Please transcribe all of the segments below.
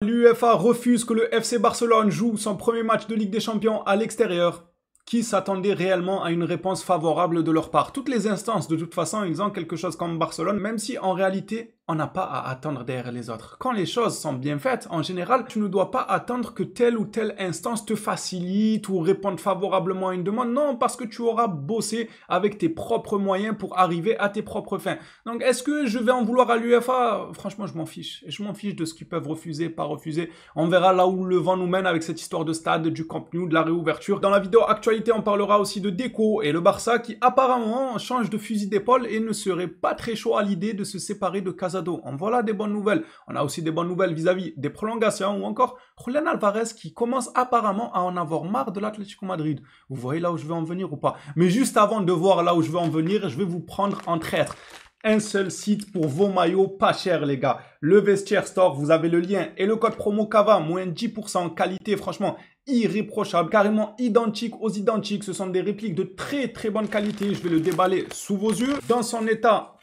L'UEFA refuse que le FC Barcelone joue son premier match de Ligue des Champions à l'extérieur. Qui s'attendait réellement à une réponse favorable de leur part? Toutes les instances, de toute façon, ils ont quelque chose comme Barcelone, même si en réalité, on n'a pas à attendre derrière les autres. Quand les choses sont bien faites, en général, tu ne dois pas attendre que telle ou telle instance te facilite ou réponde favorablement à une demande. Non, parce que tu auras bossé avec tes propres moyens pour arriver à tes propres fins. Donc, est-ce que je vais en vouloir à l'UEFA? Franchement, je m'en fiche. Je m'en fiche de ce qu'ils peuvent refuser, pas refuser. On verra là où le vent nous mène avec cette histoire de stade, du Camp Nou, de la réouverture. Dans la vidéo actualité, on parlera aussi de Deco et le Barça qui apparemment change de fusil d'épaule et ne serait pas très chaud à l'idée de se séparer de Casado. En voilà des bonnes nouvelles. On a aussi des bonnes nouvelles vis-à-vis des prolongations ou encore Julián Alvarez qui commence apparemment à en avoir marre de l'Atlético Madrid. Vous voyez là où je veux en venir ou pas? Mais juste avant de voir là où je veux en venir, je vais vous prendre en traître. Un seul site pour vos maillots pas chers les gars. Le Vestiaire Store, vous avez le lien et le code promo CAVA, moins 10%, qualité franchement irréprochable, carrément identique aux identiques. Ce sont des répliques de très très bonne qualité. Je vais le déballer sous vos yeux. Dans son état,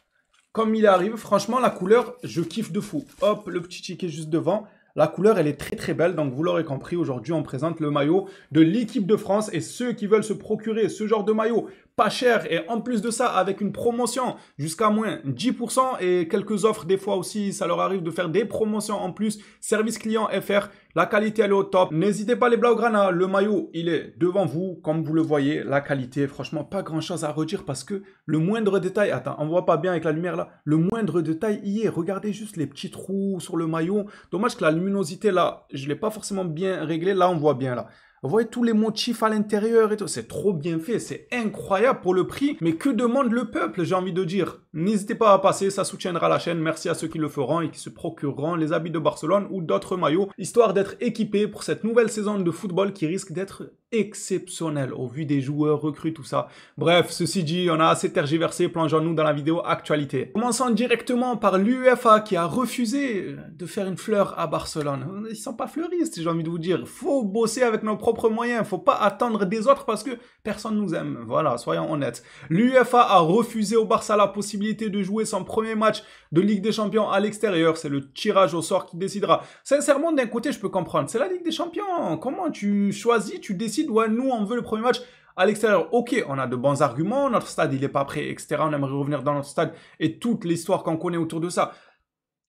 comme il arrive, franchement la couleur, je kiffe de fou. Hop, le petit ticket juste devant. La couleur, elle est très très belle, donc vous l'aurez compris, aujourd'hui on présente le maillot de l'équipe de France et ceux qui veulent se procurer ce genre de maillot pas cher et en plus de ça avec une promotion jusqu'à moins 10% et quelques offres des fois aussi, ça leur arrive de faire des promotions en plus, service client FR, la qualité elle est au top. N'hésitez pas les Blaugrana, le maillot il est devant vous comme vous le voyez, la qualité franchement pas grand chose à redire parce que le moindre détail, attends on voit pas bien avec la lumière là, le moindre détail y est, regardez juste les petits trous sur le maillot, dommage que la luminosité là, je l'ai pas forcément bien réglé, là on voit bien là. Vous voyez tous les motifs à l'intérieur et tout. C'est trop bien fait, c'est incroyable pour le prix. Mais que demande le peuple, j'ai envie de dire. N'hésitez pas à passer, ça soutiendra la chaîne. Merci à ceux qui le feront et qui se procureront les habits de Barcelone ou d'autres maillots, histoire d'être équipés pour cette nouvelle saison de football qui risque d'être exceptionnelle au vu des joueurs recrues, tout ça. Bref, ceci dit, on a assez tergiversé, plongeons-nous dans la vidéo actualité. Commençons directement par l'UEFA qui a refusé de faire une fleur à Barcelone. Ils sont pas fleuristes, j'ai envie de vous dire. Faut bosser avec nos propres moyens, faut pas attendre des autres parce que personne nous aime. Voilà, soyons honnêtes. L'UEFA a refusé au Barça la possibilité de jouer son premier match de Ligue des Champions à l'extérieur. C'est le tirage au sort qui décidera. Sincèrement, d'un côté, je peux comprendre. C'est la Ligue des Champions. Comment tu choisis, tu décides, ouais, nous, on veut le premier match à l'extérieur. Ok, on a de bons arguments, notre stade, il est pas prêt, etc. On aimerait revenir dans notre stade et toute l'histoire qu'on connaît autour de ça.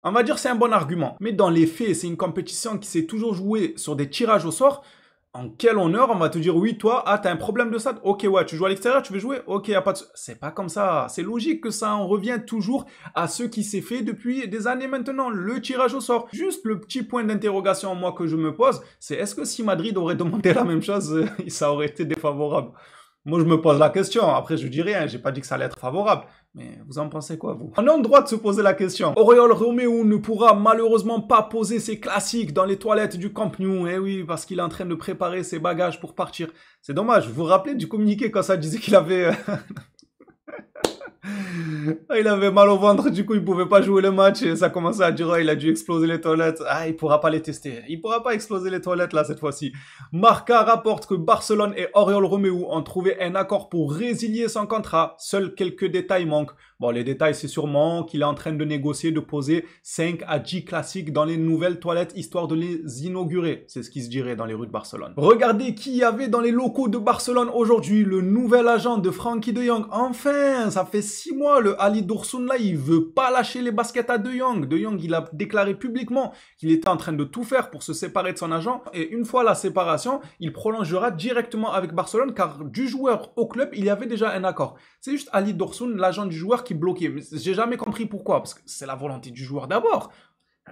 On va dire c'est un bon argument. Mais dans les faits, c'est une compétition qui s'est toujours jouée sur des tirages au sort. En quel honneur, on va te dire, oui, toi, ah, t'as un problème de stade. Ok, ouais, tu joues à l'extérieur, tu veux jouer. Ok, y a pas de... C'est pas comme ça. C'est logique que ça en revient toujours à ce qui s'est fait depuis des années maintenant, le tirage au sort. Juste le petit point d'interrogation, moi, que je me pose, c'est est-ce que si Madrid aurait demandé la même chose, ça aurait été défavorable? Moi, je me pose la question. Après, je dis rien. J'ai pas dit que ça allait être favorable. Mais vous en pensez quoi, vous? On a le droit de se poser la question. Oriol Romeu ne pourra malheureusement pas poser ses classiques dans les toilettes du Camp Nou. Eh oui, parce qu'il est en train de préparer ses bagages pour partir. C'est dommage. Vous vous rappelez du communiqué quand ça disait qu'il avait... Il avait mal au ventre, du coup il pouvait pas jouer le match et ça commençait à dire oh, il a dû exploser les toilettes. Ah, il pourra pas les tester. Il pourra pas exploser les toilettes là cette fois-ci. Marca rapporte que Barcelone et Oriol Romeu ont trouvé un accord pour résilier son contrat. Seuls quelques détails manquent. Bon, les détails c'est sûrement qu'il est en train de négocier de poser 5 à 10 classiques dans les nouvelles toilettes histoire de les inaugurer. C'est ce qui se dirait dans les rues de Barcelone. Regardez qui y avait dans les locaux de Barcelone aujourd'hui. Le nouvel agent de Frenkie de Jong. Enfin, ça fait 6 mois, le Ali Dursun là, il veut pas lâcher les baskets à De Jong. De Jong, il a déclaré publiquement qu'il était en train de tout faire pour se séparer de son agent. Et une fois la séparation, il prolongera directement avec Barcelone car du joueur au club, il y avait déjà un accord. C'est juste Ali Dursun, l'agent du joueur, qui bloquait. Mais j'ai jamais compris pourquoi. Parce que c'est la volonté du joueur d'abord.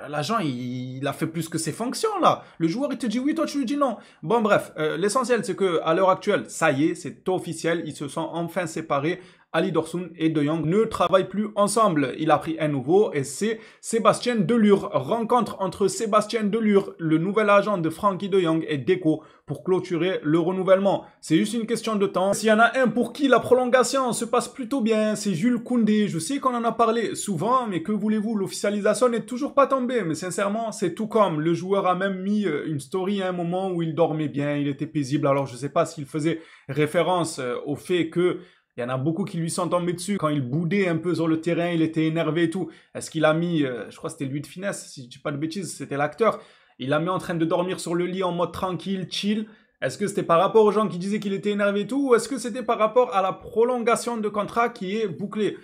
L'agent, il a fait plus que ses fonctions, là. Le joueur, il te dit oui, toi, tu lui dis non. Bon, bref, l'essentiel, c'est que à l'heure actuelle, ça y est, c'est officiel. Ils se sont enfin séparés. Ali Dursun et De Jong ne travaillent plus ensemble. Il a pris un nouveau et c'est Sébastien Delure. Rencontre entre Sébastien Delure, le nouvel agent de Frenkie de Jong et Deco pour clôturer le renouvellement. C'est juste une question de temps. S'il y en a un pour qui la prolongation se passe plutôt bien, c'est Jules Koundé. Je sais qu'on en a parlé souvent, mais que voulez-vous, l'officialisation n'est toujours pas tombée. Mais sincèrement, c'est tout comme. Le joueur a même mis une story à un moment où il dormait bien, il était paisible. Alors je sais pas s'il faisait référence au fait que il y en a beaucoup qui lui sont tombés dessus. Quand il boudait un peu sur le terrain, il était énervé et tout. Est-ce qu'il a mis, je crois que c'était lui de finesse, si je dis pas de bêtises, c'était l'acteur. Il l'a mis en train de dormir sur le lit en mode tranquille, chill. Est-ce que c'était par rapport aux gens qui disaient qu'il était énervé et tout, ou est-ce que c'était par rapport à la prolongation de contrat qui est bouclée?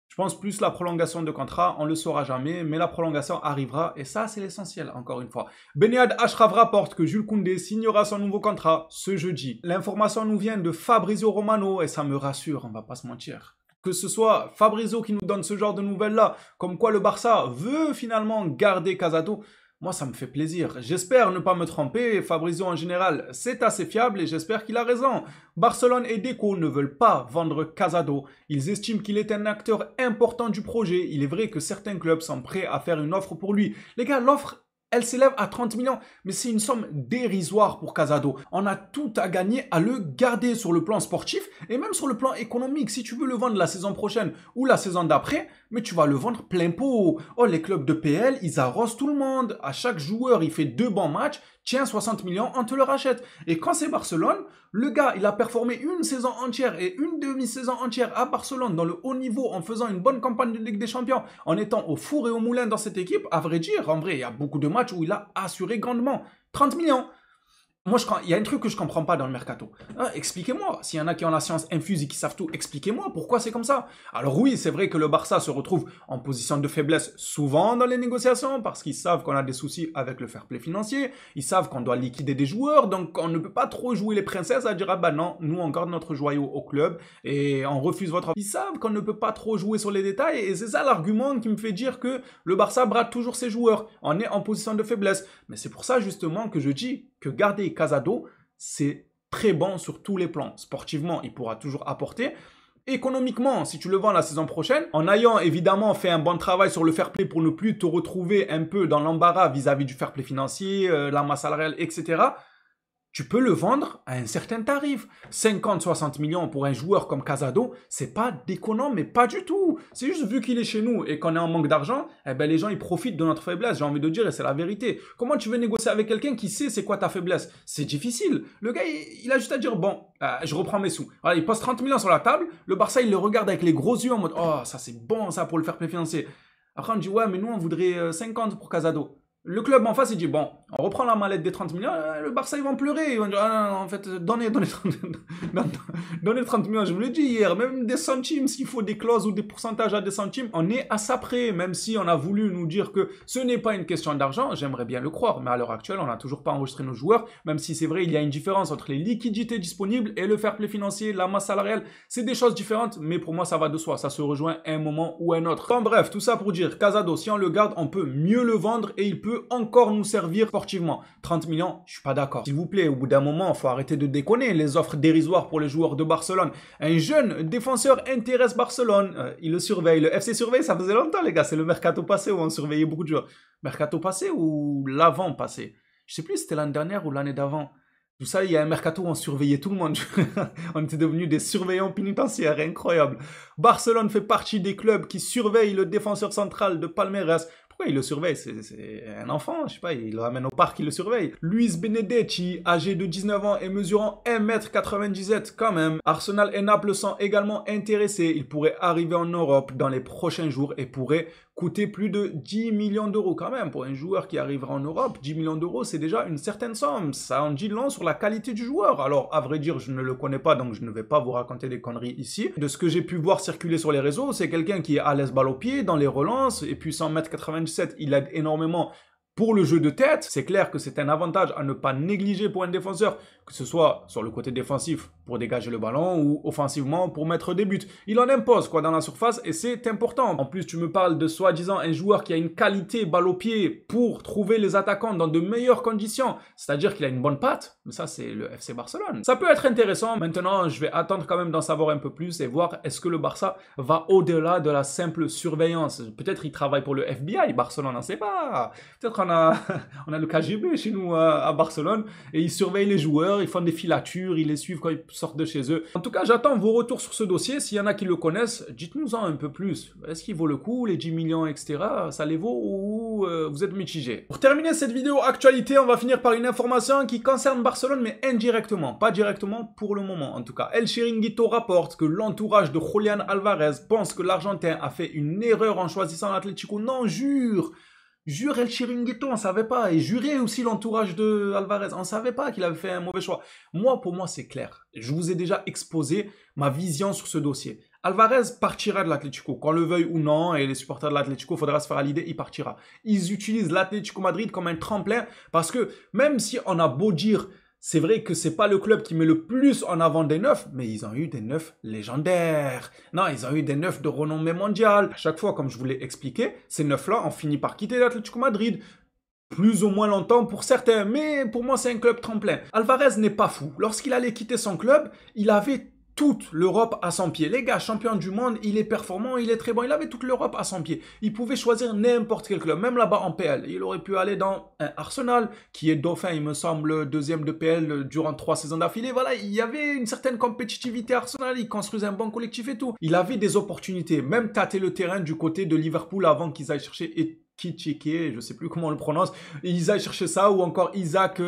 Je pense plus la prolongation de contrat, on le saura jamais, mais la prolongation arrivera, et ça c'est l'essentiel, encore une fois. Benyad Ashraf rapporte que Jules Koundé signera son nouveau contrat ce jeudi. L'information nous vient de Fabrizio Romano, et ça me rassure, on va pas se mentir. Que ce soit Fabrizio qui nous donne ce genre de nouvelles-là, comme quoi le Barça veut finalement garder Casado, moi, ça me fait plaisir. J'espère ne pas me tromper. Fabrizio, en général, c'est assez fiable et j'espère qu'il a raison. Barcelone et Deco ne veulent pas vendre Casado. Ils estiment qu'il est un acteur important du projet. Il est vrai que certains clubs sont prêts à faire une offre pour lui. Les gars, l'offre, elle s'élève à 30 millions, mais c'est une somme dérisoire pour Casado. On a tout à gagner à le garder sur le plan sportif et même sur le plan économique. Si tu veux le vendre la saison prochaine ou la saison d'après, mais tu vas le vendre plein pot. Oh, les clubs de PL, ils arrosent tout le monde. À chaque joueur, il fait 2 bons matchs. Tiens, 60 millions, on te le rachète. Et quand c'est Barcelone, le gars, il a performé une saison entière et une demi-saison entière à Barcelone dans le haut niveau en faisant une bonne campagne de Ligue des Champions, en étant au four et au moulin dans cette équipe. À vrai dire, en vrai, il y a beaucoup de matchs où il a assuré grandement. 30 millions. Moi, il y a un truc que je comprends pas dans le mercato. Expliquez-moi. S'il y en a qui ont la science infuse et qui savent tout, expliquez-moi pourquoi c'est comme ça. Alors oui, c'est vrai que le Barça se retrouve en position de faiblesse souvent dans les négociations parce qu'ils savent qu'on a des soucis avec le fair play financier. Ils savent qu'on doit liquider des joueurs, donc on ne peut pas trop jouer les princesses à dire ah bah non, nous on garde notre joyau au club et on refuse votre offre. Ils savent qu'on ne peut pas trop jouer sur les détails et c'est ça l'argument qui me fait dire que le Barça brade toujours ses joueurs. On est en position de faiblesse. Mais c'est pour ça justement que je dis que garder Casado, c'est très bon sur tous les plans. Sportivement, il pourra toujours apporter. Économiquement, si tu le vends la saison prochaine, en ayant évidemment fait un bon travail sur le fair play pour ne plus te retrouver un peu dans l'embarras vis-à-vis du fair play financier, la masse salariale, etc., tu peux le vendre à un certain tarif. 50-60 millions pour un joueur comme Casado, c'est pas déconnant, mais pas du tout. C'est juste vu qu'il est chez nous et qu'on est en manque d'argent, eh ben les gens ils profitent de notre faiblesse, j'ai envie de dire, et c'est la vérité. Comment tu veux négocier avec quelqu'un qui sait c'est quoi ta faiblesse? C'est difficile. Le gars, il a juste à dire, bon, je reprends mes sous. Voilà, il pose 30 millions sur la table, le Barça, il le regarde avec les gros yeux en mode, oh, ça c'est bon ça pour le fair play financier. Après on dit, ouais, mais nous on voudrait 50 pour Casado. Le club en face, il dit, bon, on reprend la mallette des 30 millions, le Barça, ils vont pleurer. Ils vont dire, ah non, en fait, donnez 30 millions, je vous l'ai dit hier, même des centimes, s'il faut des clauses ou des pourcentages à des centimes, on est à ça près, même si on a voulu nous dire que ce n'est pas une question d'argent, j'aimerais bien le croire, mais à l'heure actuelle, on n'a toujours pas enregistré nos joueurs, même si c'est vrai, il y a une différence entre les liquidités disponibles et le fair play financier, la masse salariale, c'est des choses différentes, mais pour moi, ça va de soi, ça se rejoint à un moment ou à un autre. En bref, tout ça pour dire, Casado, si on le garde, on peut mieux le vendre et il peut encore nous servir sportivement. 30 millions, je suis pas d'accord. S'il vous plaît, au bout d'un moment, il faut arrêter de déconner. Les offres dérisoires pour les joueurs de Barcelone. Un jeune défenseur intéresse Barcelone. Il le surveille. Le FC surveille, ça faisait longtemps, les gars. C'est le mercato passé où on surveillait beaucoup de joueurs. Mercato passé ou l'avant passé? Je sais plus si c'était l'année dernière ou l'année d'avant. Tout ça, il y a un mercato où on surveillait tout le monde. On était devenus des surveillants pénitentiaires, incroyable. Barcelone fait partie des clubs qui surveillent le défenseur central de Palmeiras. Pourquoi il le surveille? C'est un enfant, je sais pas, il le ramène au parc, il le surveille. Luis Benedetti, âgé de 19 ans et mesurant 1m97 quand même. Arsenal et Naples sont également intéressés. Il pourrait arriver en Europe dans les prochains jours et pourrait coûter plus de 10 millions d'euros quand même. Pour un joueur qui arrivera en Europe, 10 millions d'euros, c'est déjà une certaine somme. Ça en dit long sur la qualité du joueur. Alors, à vrai dire, je ne le connais pas, donc je ne vais pas vous raconter des conneries ici. De ce que j'ai pu voir circuler sur les réseaux, c'est quelqu'un qui est à l'aise balle au pied, dans les relances, et puis 1m97, il aide énormément pour le jeu de tête. C'est clair que c'est un avantage à ne pas négliger pour un défenseur, que ce soit sur le côté défensif pour dégager le ballon ou offensivement pour mettre des buts. Il en impose quoi dans la surface et c'est important. En plus, tu me parles de soi-disant un joueur qui a une qualité balle au pied pour trouver les attaquants dans de meilleures conditions, c'est-à-dire qu'il a une bonne patte. Mais ça, c'est le FC Barcelone. Ça peut être intéressant. Maintenant, je vais attendre quand même d'en savoir un peu plus et voir est-ce que le Barça va au-delà de la simple surveillance. Peut-être il travaille pour le FBI, Barcelone, on ne sait pas. Peut-être on a le KGB chez nous à Barcelone et ils surveillent les joueurs, ils font des filatures, ils les suivent quand ils sortent de chez eux. En tout cas, j'attends vos retours sur ce dossier. S'il y en a qui le connaissent, dites-nous-en un peu plus. Est-ce qu'il vaut le coup, les 10 millions, etc. Ça les vaut ou vous êtes mitigé? Pour terminer cette vidéo actualité, on va finir par une information qui concerne Barcelone, mais indirectement. Pas directement pour le moment, en tout cas. El Chiringuito rapporte que l'entourage de Julián Álvarez pense que l'Argentin a fait une erreur en choisissant l'Atlético. Non, jure! Jure El Chiringuito, on savait pas. Et jurer aussi l'entourage de Alvarez. On savait pas qu'il avait fait un mauvais choix. Pour moi, c'est clair. Je vous ai déjà exposé ma vision sur ce dossier. Alvarez partira de l'Atlético, qu'on le veuille ou non, et les supporters de l'Atlético, faudra se faire à l'idée, il partira. Ils utilisent l'Atlético Madrid comme un tremplin parce que même si on a beau dire c'est vrai que c'est pas le club qui met le plus en avant des neufs, mais ils ont eu des neufs légendaires. Non, ils ont eu des neufs de renommée mondiale. À chaque fois, comme je vous l'ai expliqué, ces neufs-là ont fini par quitter l'Atlético Madrid. Plus ou moins longtemps pour certains, mais pour moi, c'est un club tremplin. Alvarez n'est pas fou. Lorsqu'il allait quitter son club, il avait toute l'Europe à son pied. Les gars, champion du monde, il est performant, il est très bon. Il avait toute l'Europe à son pied. Il pouvait choisir n'importe quel club, même là-bas en PL. Il aurait pu aller dans un Arsenal, qui est dauphin, il me semble, deuxième de PL durant 3 saisons d'affilée. Voilà, il y avait une certaine compétitivité à Arsenal. Il construisait un bon collectif et tout. Il avait des opportunités, même tâter le terrain du côté de Liverpool avant qu'ils aillent chercher Kitchike, je sais plus comment on le prononce, ils aillent chercher ça, ou encore Isaac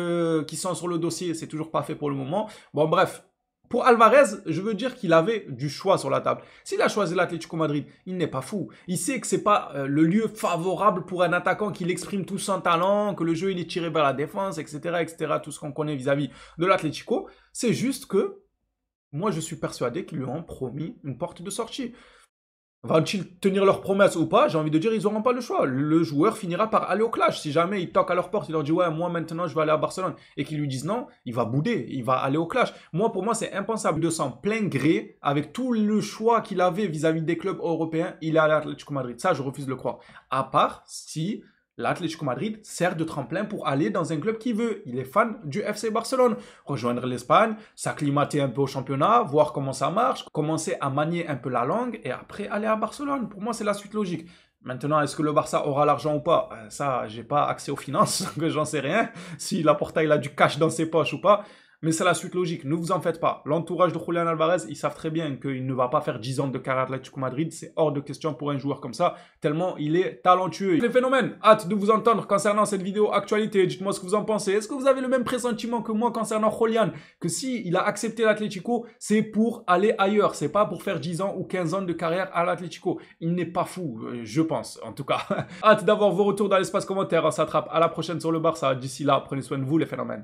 qui sont sur le dossier, c'est toujours pas fait pour le moment. Bon bref, pour Alvarez, je veux dire qu'il avait du choix sur la table. S'il a choisi l'Atlético Madrid, il n'est pas fou. Il sait que c'est pas le lieu favorable pour un attaquant qui exprime tout son talent, que le jeu il est tiré vers la défense, etc., tout ce qu'on connaît vis-à-vis de l'Atlético. C'est juste que moi je suis persuadé qu'ils lui ont promis une porte de sortie. Vont-ils tenir leur promesse ou pas? J'ai envie de dire, ils n'auront pas le choix. Le joueur finira par aller au clash. Si jamais il toque à leur porte, il leur dit ouais, moi maintenant je vais aller à Barcelone, et qu'ils lui disent non, il va bouder, il va aller au clash. Pour moi, c'est impensable de s'en plein gré, avec tout le choix qu'il avait vis-à-vis des clubs européens, il est à l'Atlético Madrid. Ça, je refuse de le croire. À part si l'Atlético Madrid sert de tremplin pour aller dans un club qu'il veut. Il est fan du FC Barcelone. Rejoindre l'Espagne, s'acclimater un peu au championnat, voir comment ça marche, commencer à manier un peu la langue et après aller à Barcelone. Pour moi, c'est la suite logique. Maintenant, est-ce que le Barça aura l'argent ou pas? Ça, j'ai pas accès aux finances, donc j'en sais rien. Si Laporta, il a du cash dans ses poches ou pas. Mais c'est la suite logique, ne vous en faites pas. L'entourage de Julián Alvarez, ils savent très bien qu'il ne va pas faire 10 ans de carrière à l'Atlético Madrid. C'est hors de question pour un joueur comme ça, tellement il est talentueux. Les phénomènes, hâte de vous entendre concernant cette vidéo actualité. Dites-moi ce que vous en pensez. Est-ce que vous avez le même pressentiment que moi concernant Julián? Que si il a accepté l'Atlético, c'est pour aller ailleurs. C'est pas pour faire 10 ans ou 15 ans de carrière à l'Atlético. Il n'est pas fou, je pense, en tout cas. Hâte d'avoir vos retours dans l'espace commentaire. On s'attrape à la prochaine sur le Barça. D'ici là, prenez soin de vous les phénomènes.